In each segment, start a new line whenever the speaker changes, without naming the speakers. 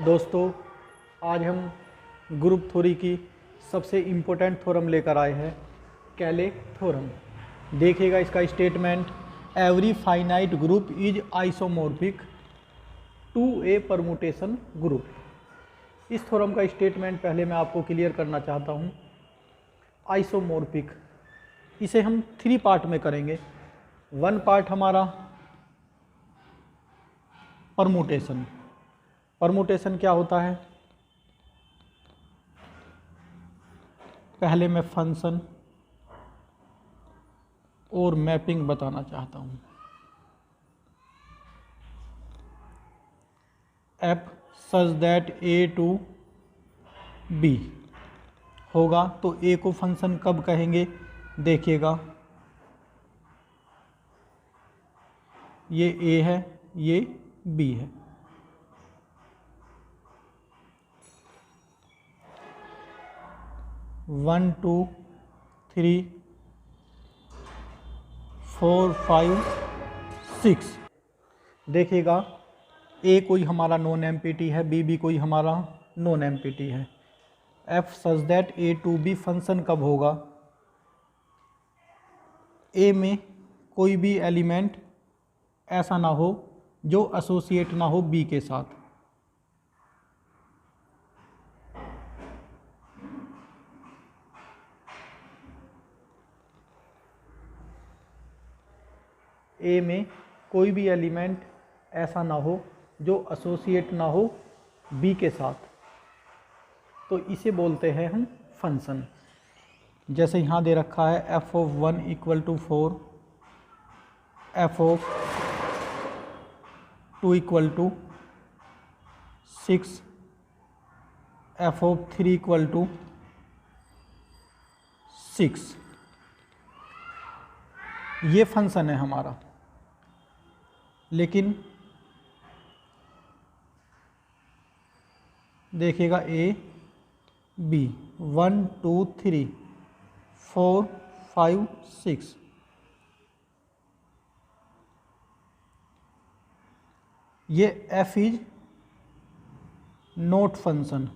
दोस्तों, आज हम ग्रुप थ्योरी की सबसे इम्पोर्टेंट थ्योरम लेकर आए हैं, कैले थ्योरम। देखिएगा इसका statement, every finite group is isomorphic to a permutation group. इस थ्योरम का स्टेटमेंट पहले मैं आपको क्लियर करना चाहता हूँ। आइसोमॉर्फिक, इसे हम 3 पार्ट में करेंगे। 1 पार्ट हमारा परमुटेशन। परमुटेशन क्या होता है, पहले मैं फंक्शन और मैपिंग बताना चाहता हूँ। F such that A to B होगा, तो ए को फंक्शन कब कहेंगे, देखिएगा ये ए है, ये बी है। One two three 4 5 6। देखिएगा ए कोई हमारा नॉन एम्पिटी है, बी भी कोई हमारा नॉन एम्पिटी है। F such that A to B function कब होगा, ए में कोई भी एलिमेंट ऐसा ना हो जो एसोसिएट ना हो बी के साथ। ए में कोई भी एलिमेंट ऐसा ना हो जो एसोसिएट ना हो बी के साथ, तो इसे बोलते हैं हम फंक्शन। जैसे यहाँ दे रखा है f of 1 equal to 4, f of 2 equal to 6, f of 3 equal to 6। ये फंक्शन है हमारा। लेकिन देखिएगा ए बी 1 2 3 4 5 6, ये F is not function,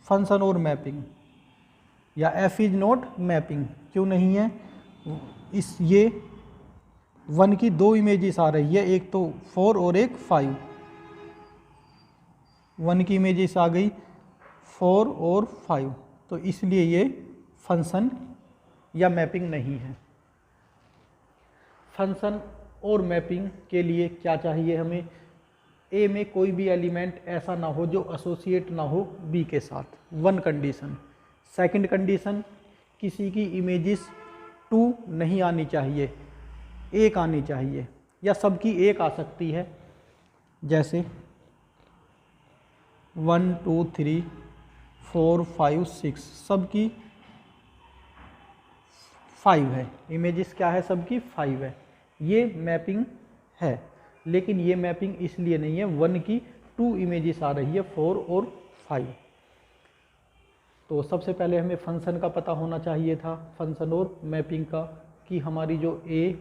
function और मैपिंग, या एफ इज नॉट मैपिंग। क्यों नहीं है, इस ये 1 की 2 इमेजेस आ रही है, एक तो 4 और एक 5। 1 की इमेजेस आ गई 4 और 5, तो इसलिए ये फंक्शन या मैपिंग नहीं है। फंक्शन और मैपिंग के लिए क्या चाहिए हमें, ए में कोई भी एलिमेंट ऐसा ना हो जो एसोसिएट ना हो बी के साथ, 1 कंडीशन। सेकंड कंडीशन, किसी की इमेजेस 2 नहीं आनी चाहिए, 1 आनी चाहिए, या सबकी 1 आ सकती है। जैसे 1 2 3 4 5 6 सबकी 5 है, इमेजेस क्या है, सबकी 5 है, ये मैपिंग है। लेकिन ये मैपिंग इसलिए नहीं है, 1 की 2 इमेजेस आ रही है, 4 और 5। तो सबसे पहले हमें फंक्शन का पता होना चाहिए था, फंक्शन और मैपिंग का, कि हमारी जो ए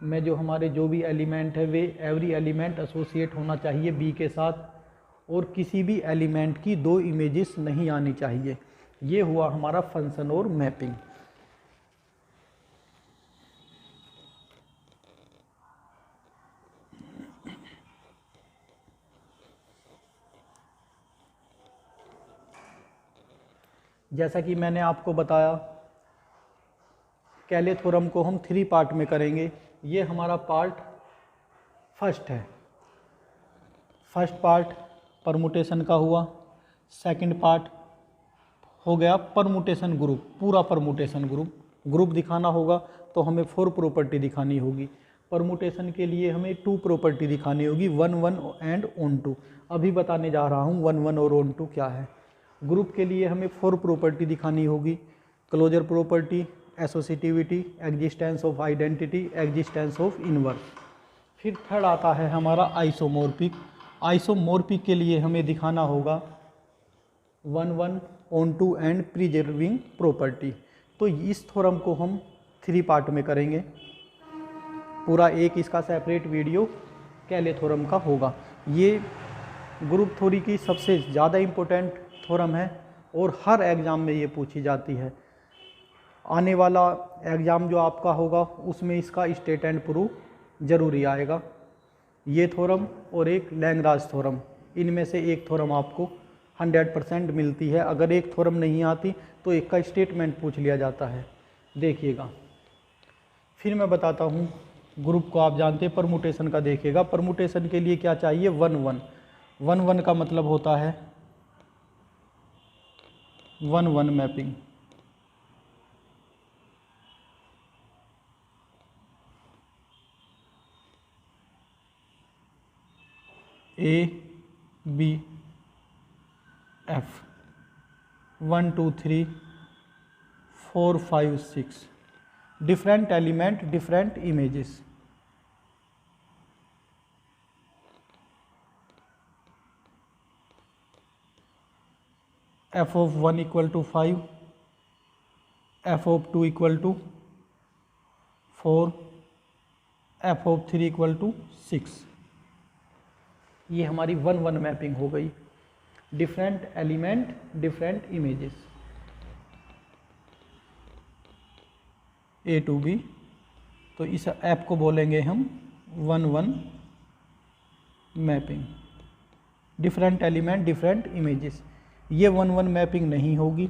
में जो हमारे जो भी एलिमेंट है वे एवरी एलिमेंट एसोसिएट होना चाहिए बी के साथ, और किसी भी एलिमेंट की 2 इमेजेस नहीं आनी चाहिए। ये हुआ हमारा फंक्शन और मैपिंग। जैसा कि मैंने आपको बताया, कैले थ्योरम को हम 3 पार्ट में करेंगे। ये हमारा पार्ट फर्स्ट है। फर्स्ट पार्ट परमुटेशन का हुआ। सेकंड पार्ट हो गया परमुटेशन ग्रुप, पूरा परमुटेशन ग्रुप दिखाना होगा तो हमें 4 प्रॉपर्टी दिखानी होगी। परमुटेशन के लिए हमें 2 प्रॉपर्टी दिखानी होगी, 1 1 एंड ऑन 2। अभी बताने जा रहा हूँ 1 1 और ऑन 2 क्या है। ग्रुप के लिए हमें 4 प्रॉपर्टी दिखानी होगी, closure property, associativity, existence of identity, existence of inverse. फिर थर्ड आता है हमारा आइसोमॉर्फिक। आइसोमॉर्फिक के लिए हमें दिखाना होगा 1 1 ऑन 2 एंड प्रिजर्विंग प्रॉपर्टी। तो इस थ्योरम को हम 3 पार्ट में करेंगे। पूरा एक इसका सेपरेट वीडियो कैले थ्योरम का होगा। ये ग्रुप थ्योरी की सबसे ज़्यादा इम्पोर्टेंट थ्योरम है और हर एग्ज़ाम में ये पूछी जाती है। आने वाला एग्ज़ाम जो आपका होगा उसमें इसका स्टेट एंड प्रूफ जरूरी आएगा। ये थ्योरम और एक लैग्रांज थ्योरम, इनमें से एक थ्योरम आपको 100% मिलती है। अगर एक थ्योरम नहीं आती तो एक का स्टेटमेंट पूछ लिया जाता है। देखिएगा, फिर मैं बताता हूँ। ग्रुप को आप जानते हैं, परमुटेशन का देखिएगा। परमुटेशन के लिए क्या चाहिए? 1 1 1 का मतलब होता है 1 1 mapping. A B F 1 2 3 4 5 6 different element different images. F of 1 equal to 5, F of 2 equal to 4, F of 3 equal to 6। ये हमारी 1 1 मैपिंग हो गई। Different element different images, A to B। तो इस ऐप को बोलेंगे हम 1 1 mapping, different element different images. ये 1 1 मैपिंग नहीं होगी।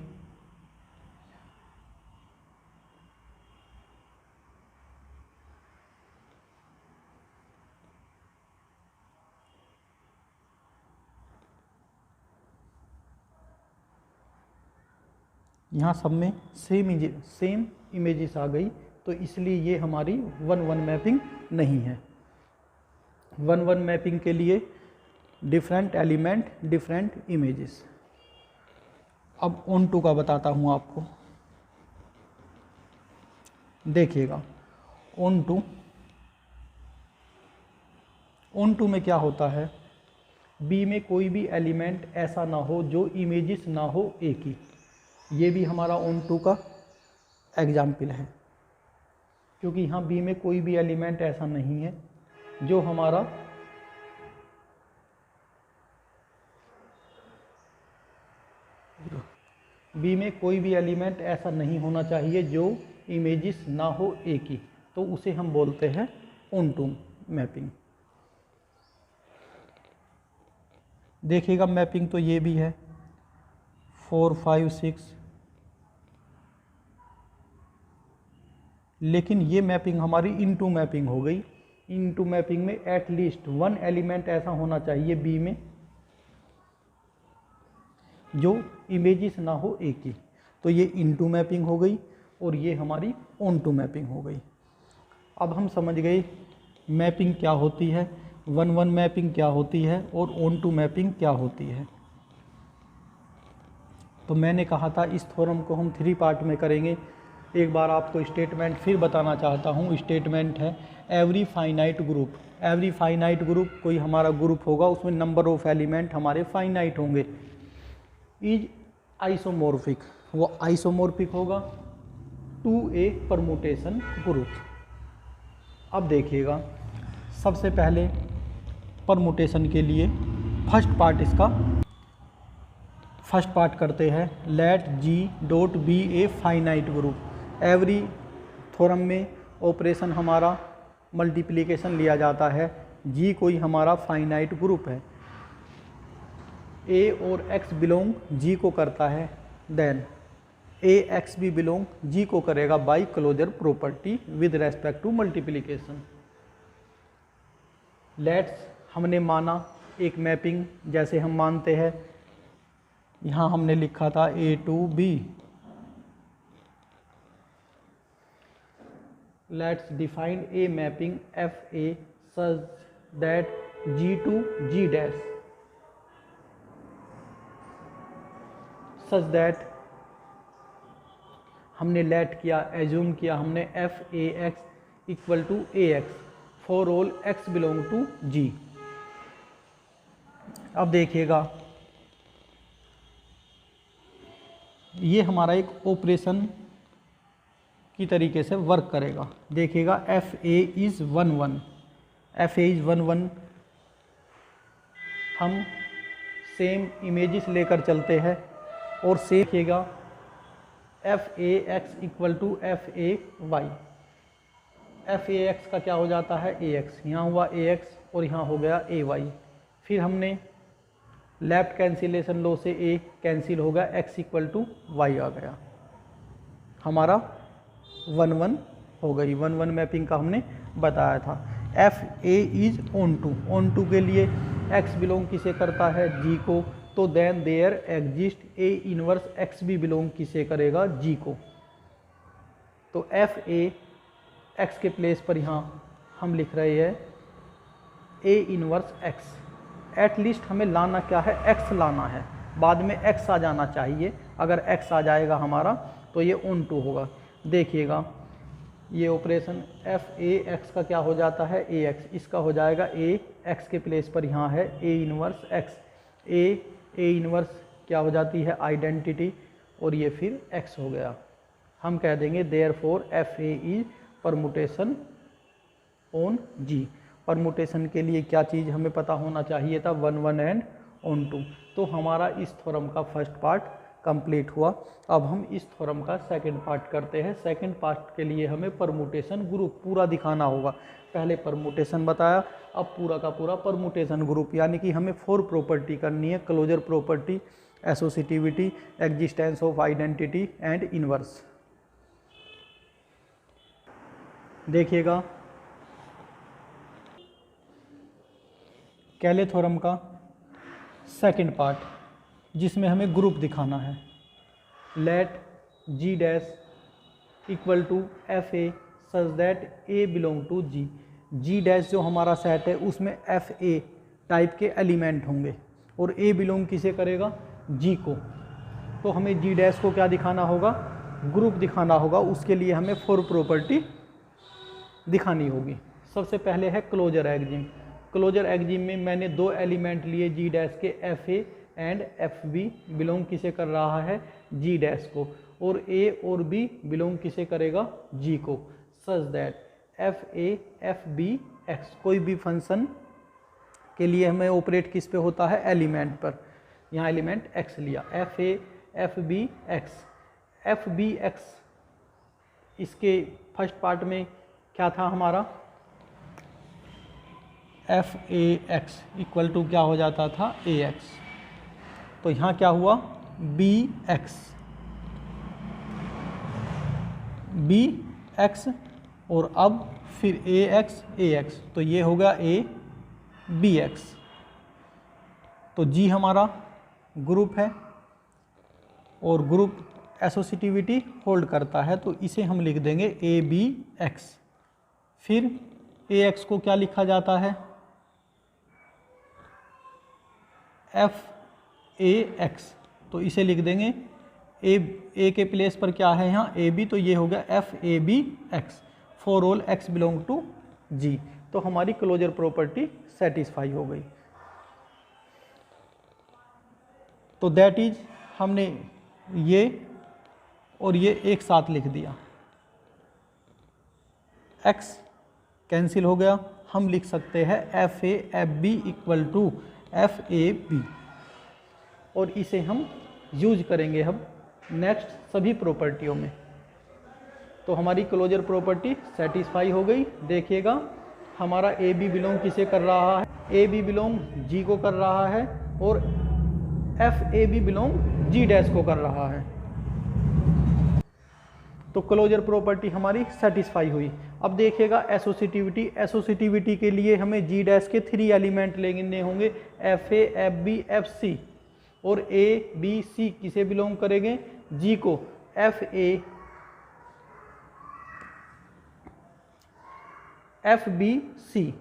यहाँ सब में सेम इमेजेस आ गई, तो इसलिए ये हमारी 1 1 मैपिंग नहीं है। 1 1 मैपिंग के लिए डिफरेंट एलिमेंट डिफरेंट इमेजेस। अब ऑन टू का बताता हूँ आपको। देखिएगा, ऑन टू में क्या होता है? बी में कोई भी एलिमेंट ऐसा ना हो जो इमेजेस ना हो ए की। ये भी हमारा ऑन टू का एग्जाम्पल है, क्योंकि यहाँ बी में कोई भी एलिमेंट ऐसा नहीं है जो हमारा बी में कोई भी एलिमेंट ऐसा नहीं होना चाहिए जो इमेजेस ना हो ए की, तो उसे हम बोलते हैं ऑन टू मैपिंग। देखिएगा, मैपिंग तो ये भी है 4 5 6, लेकिन ये मैपिंग हमारी इनटू मैपिंग हो गई। इनटू मैपिंग में एटलीस्ट 1 एलिमेंट ऐसा होना चाहिए बी में जो इमेजेस ना हो ए की, तो ये इनटू मैपिंग हो गई और ये हमारी ऑन टू मैपिंग हो गई। अब हम समझ गए मैपिंग क्या होती है, 1 1 मैपिंग क्या होती है और ऑन टू मैपिंग क्या होती है। तो मैंने कहा था इस थ्योरम को हम 3 पार्ट में करेंगे। एक बार आपको स्टेटमेंट फिर बताना चाहता हूँ। स्टेटमेंट है every finite group. Every finite group, कोई हमारा ग्रुप होगा उसमें नंबर ऑफ एलिमेंट हमारे फाइनाइट होंगे, इज आइसोमॉर्फिक। वो आइसोमॉर्फिक होगा टू ए परमुटेशन ग्रुप। अब देखिएगा, सबसे पहले परमुटेशन के लिए फर्स्ट पार्ट करते हैं। Let G dot be a finite group. Every theorem में ऑपरेशन हमारा मल्टीप्लिकेशन लिया जाता है। जी कोई हमारा फाइनाइट ग्रुप है, ए और एक्स बिलोंग जी को करता है, देन ए एक्स भी बिलोंग जी को करेगा by closure property with respect to multiplication. Let's हमने माना एक मैपिंग, जैसे हम मानते हैं यहाँ हमने लिखा था A to B. Let's define a mapping F A such that G to G dash such that हमने लेट किया, एज्यूम किया हमने F A x equal to A X for all X belong to G. अब देखिएगा, ये हमारा एक operation की तरीके से वर्क करेगा। देखिएगा, F A is 1 1, F A is 1 1। हम सेम इमेजेस लेकर चलते हैं और सेम लिखेगा f A x equal to F a y. F A x का क्या हो जाता है ए एक्स, यहाँ हुआ ए एक्स और यहाँ हो गया ए वाई। फिर हमने लेफ्ट कैंसिलेशन लो से ए कैंसिल हो गया, एक्स इक्वल टू वाई आ गया, हमारा 1 1 हो गई। 1 1 मैपिंग का हमने बताया था। F a is onto के लिए एक्स बिलोंग किसे करता है जी को, तो then there exist a inverse x भी बिलोंग किसे करेगा जी को। तो एफ ए एक्स के प्लेस पर यहाँ हम लिख रहे हैं ए इनवर्स एक्स। एटलीस्ट हमें लाना क्या है, एक्स लाना है, बाद में एक्स आ जाना चाहिए। अगर एक्स आ जाएगा हमारा तो ये ऑन टू होगा। देखिएगा ये ऑपरेशन एफ ए एक्स का क्या हो जाता है ए एक्स, इसका हो जाएगा ए एक्स के प्लेस पर यहाँ है ए इनवर्स एक्स। ए इनवर्स क्या हो जाती है आइडेंटिटी और ये फिर एक्स हो गया। हम कह देंगे therefore f a is permutation on G. Permutation के लिए क्या चीज़ हमें पता होना चाहिए था, 1 1 एंड ऑन टू। तो हमारा इस थ्योरम का फर्स्ट पार्ट कंप्लीट हुआ। अब हम इस थ्योरम का सेकंड पार्ट करते हैं। सेकंड पार्ट के लिए हमें परमुटेशन ग्रुप पूरा दिखाना होगा। पहले परमुटेशन बताया, अब पूरा का पूरा परमुटेशन ग्रुप, यानी कि हमें 4 प्रॉपर्टी करनी है, closure property, associativity, existence of identity and inverse. देखिएगा कैले थ्योरम का सेकंड पार्ट, जिसमें हमें ग्रुप दिखाना है। Let G dash equal to F A such that a belong to G. G dash जो हमारा सेट है उसमें एफ ए टाइप के एलिमेंट होंगे और ए बिलोंग किसे करेगा जी को। तो हमें जी डैश को क्या दिखाना होगा, ग्रुप दिखाना होगा। उसके लिए हमें 4 प्रॉपर्टी दिखानी होगी। सबसे पहले है क्लोजर एग्जिम। क्लोजर एग्जिम में मैंने 2 एलिमेंट लिए जी डैश के, f a and f b belong किसे कर रहा है जी डैश को, और ए और बी बिलोंग किसे करेगा जी को। Such that f A F b x, कोई भी फंक्शन के लिए हमें ऑपरेट किस पे होता है एलिमेंट पर। यहाँ एलिमेंट एक्स लिया, f A F b x. F b x इसके फर्स्ट पार्ट में क्या था हमारा, f A x equal to क्या हो जाता था ए एक्स। तो यहाँ क्या हुआ बी एक्स और अब फिर ए एक्स, तो ये हो गया ए बी एक्स। तो जी हमारा ग्रुप है और ग्रुप एसोसिएटिविटी होल्ड करता है, तो इसे हम लिख देंगे ए बी एक्स। फिर ए एक्स को क्या लिखा जाता है एफ ए एक्स, तो इसे लिख देंगे ए के प्लेस पर क्या है यहाँ ए बी, तो ये हो गया F A B X for all X belong to G. तो हमारी क्लोजर प्रॉपर्टी सेटिस्फाई हो गई। तो दैट इज हमने ये और ये एक साथ लिख दिया, एक्स कैंसिल हो गया। हम लिख सकते हैं f A F b equal to F A b, और इसे हम यूज करेंगे हम नेक्स्ट सभी प्रॉपर्टियों में। तो हमारी क्लोजर प्रॉपर्टी सेटिस्फाई हो गई। देखिएगा हमारा ए बी बिलोंग किसे कर रहा है, ए बी बिलोंग जी को कर रहा है और f A B belong G dash को कर रहा है। तो क्लोजर प्रॉपर्टी हमारी सेटिस्फाई हुई। अब देखिएगा एसोसिएटिविटी के लिए हमें जी डैश के 3 एलिमेंट लेने होंगे, f A F b f c, और ए बी सी किसे बिलोंग करेंगे जी को। F A F B c,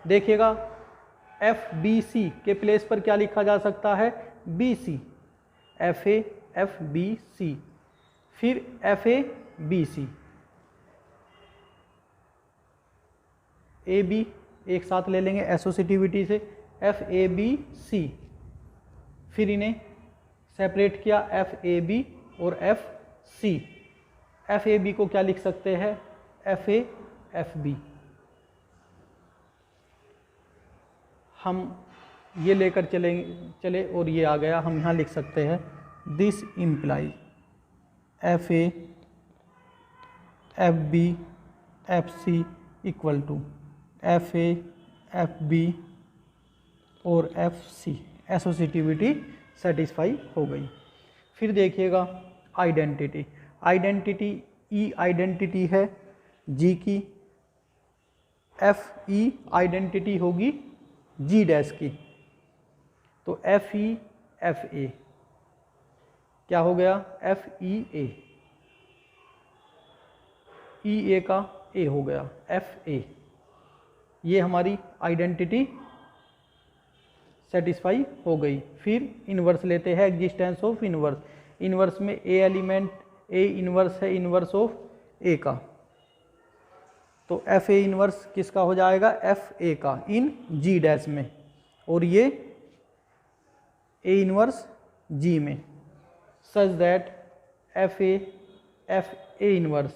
देखिएगा एफ बी सी के प्लेस पर क्या लिखा जा सकता है B C, F A F B C, फिर F A B C, A B एक साथ ले लेंगे एसोसिएटिविटी से, एफ ए बी सी, फिर इन्हें सेपरेट किया एफ ए बी और f c. F A b को क्या लिख सकते हैं एफ ए एफ बी। हम ये लेकर चले और ये आ गया, हम यहाँ लिख सकते हैं this implies f A F b f c equal to F A F b और एफ सी, एसोसिएटिविटी सेटिस्फाई हो गई। फिर देखिएगा आइडेंटिटी, आइडेंटिटी ई आइडेंटिटी है जी की, एफ ई आइडेंटिटी होगी जी डैश की, तो एफ ई एफ ए क्या हो गया, एफ ई ए का ए हो गया एफ ए। ये हमारी आइडेंटिटी सेटिस्फाई हो गई। फिर इन्वर्स लेते हैं, एग्जिस्टेंस ऑफ इन्वर्स, इन्वर्स में ए एलिमेंट ए इन्वर्स है इन्वर्स ऑफ ए का, तो एफ ए इन्वर्स किसका हो जाएगा, एफ ए का इन जी डैश में, और ये ए इन्वर्स जी में, such that f a inverse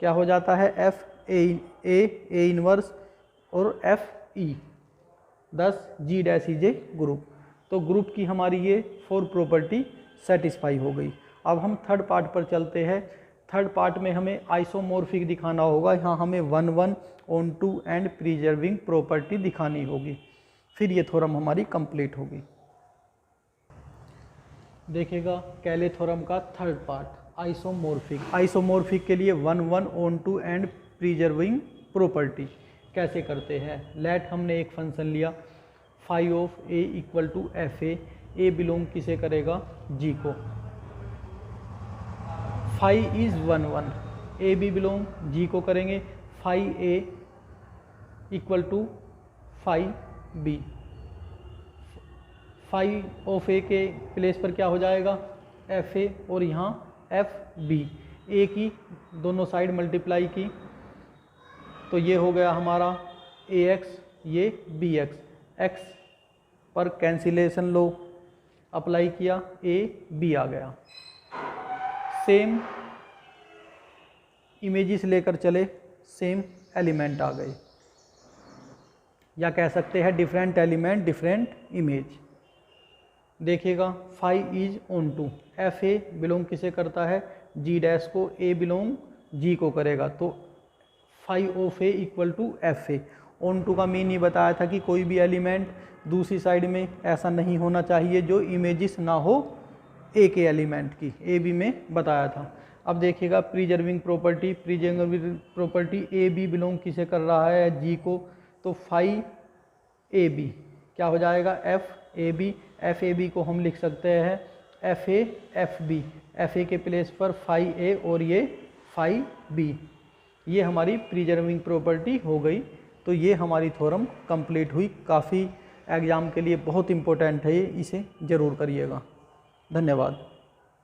क्या हो जाता है, एफ ए इन्वर्स और f e, 10 G dash is a group. तो ग्रुप की हमारी ये 4 प्रॉपर्टी सेटिस्फाई हो गई। अब हम थर्ड पार्ट पर चलते हैं। थर्ड पार्ट में हमें आइसोमॉर्फिक दिखाना होगा, यहाँ हमें 1 onto and preserving property दिखानी होगी, फिर ये थ्योरम हमारी कंप्लीट होगी। देखिएगा कैले थ्योरम का थर्ड पार्ट आइसोमॉर्फिक, आइसोमॉर्फिक के लिए 1 onto and preserving property कैसे करते हैं। लेट हमने एक फंक्शन लिया phi of A equal to F A belong किसे करेगा, जी को, phi is 1 A B belong G को करेंगे, phi A equal to phi B, phi of A के प्लेस पर क्या हो जाएगा, एफ ए और यहाँ एफ बी, ए की दोनों साइड मल्टीप्लाई की, तो ये हो गया हमारा ए एक्स, ये बी एक्स, एक्स पर कैंसिलेशन लो अप्लाई किया, ए बी आ गया। सेम इमेजेस लेकर चले, सेम एलिमेंट आ गए, या कह सकते हैं डिफरेंट एलिमेंट डिफरेंट इमेज। देखिएगा phi is onto, F A belong किसे करता है, जी डैश को, ए बिलोंग जी को करेगा, तो phi of A equal to F a. Onto का मीन ये बताया था कि कोई भी एलिमेंट दूसरी साइड में ऐसा नहीं होना चाहिए जो इमेजेस ना हो ए के एलिमेंट की, ए बी में बताया था। अब देखिएगा preserving property, preserving property a B belong किसे कर रहा है, जी को, तो फाई ए बी क्या हो जाएगा, एफ ए बी, एफ ए बी को हम लिख सकते हैं f A F b, f a के प्लेस पर फाई ए और ये फाई बी, ये हमारी प्रिजर्विंग प्रॉपर्टी हो गई। तो ये हमारी थ्योरम कंप्लीट हुई। काफ़ी एग्ज़ाम के लिए बहुत इंपॉर्टेंट है ये, इसे ज़रूर करिएगा। धन्यवाद।